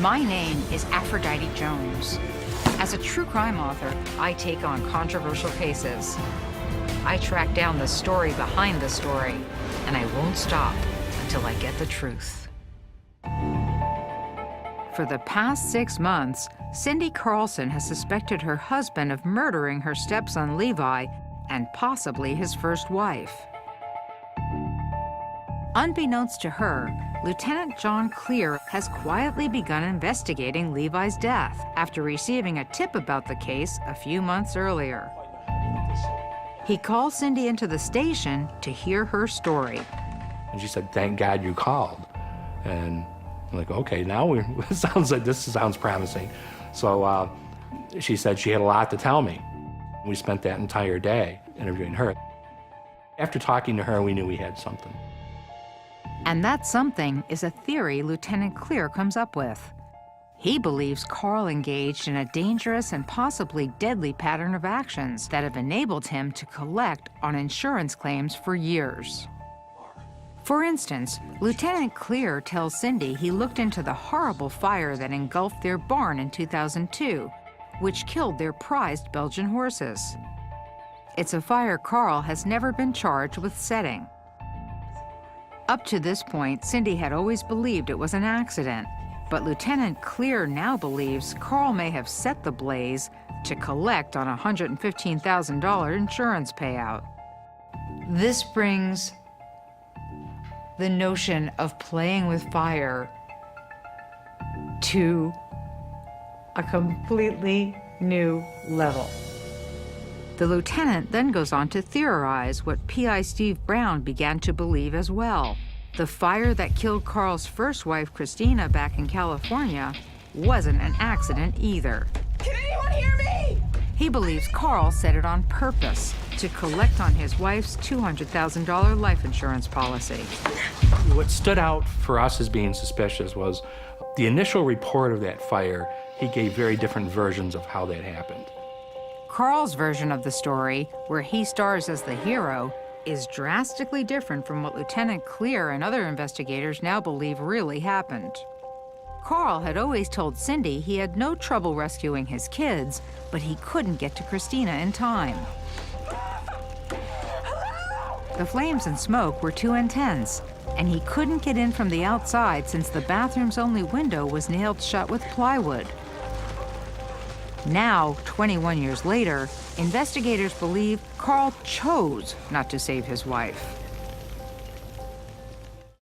My name is Aphrodite Jones. As a true crime author, I take on controversial cases. I track down the story behind the story, and I won't stop until I get the truth. For the past 6 months, Cindy Carlson has suspected her husband of murdering her stepson Levi and possibly his first wife. Unbeknownst to her, Lieutenant John Clear has quietly begun investigating Levi's death after receiving a tip about the case a few months earlier. He calls Cindy into the station to hear her story. And she said, "Thank God you called." And I'm like, okay, now it sounds like this sounds promising. So she said she had a lot to tell me. We spent that entire day interviewing her. After talking to her, we knew we had something. And that something is a theory Lieutenant Clear comes up with. He believes Carl engaged in a dangerous and possibly deadly pattern of actions that have enabled him to collect on insurance claims for years. For instance, Lieutenant Clear tells Cindy he looked into the horrible fire that engulfed their barn in 2002, which killed their prized Belgian horses. It's a fire Carl has never been charged with setting. Up to this point, Cindy had always believed it was an accident, but Lieutenant Clear now believes Carl may have set the blaze to collect on a $115,000 insurance payout. This brings the notion of playing with fire to a completely new level. The lieutenant then goes on to theorize what P.I. Steve Brown began to believe as well. The fire that killed Carl's first wife, Christina, back in California wasn't an accident either. Can anyone hear me? He believes Carl set it on purpose to collect on his wife's $200,000 life insurance policy. What stood out for us as being suspicious was the initial report of that fire. He gave very different versions of how that happened. Carl's version of the story, where he stars as the hero, is drastically different from what Lieutenant Clear and other investigators now believe really happened. Carl had always told Cindy he had no trouble rescuing his kids, but he couldn't get to Christina in time. The flames and smoke were too intense, and he couldn't get in from the outside since the bathroom's only window was nailed shut with plywood. Now, 21 years later, investigators believe Carl chose not to save his wife.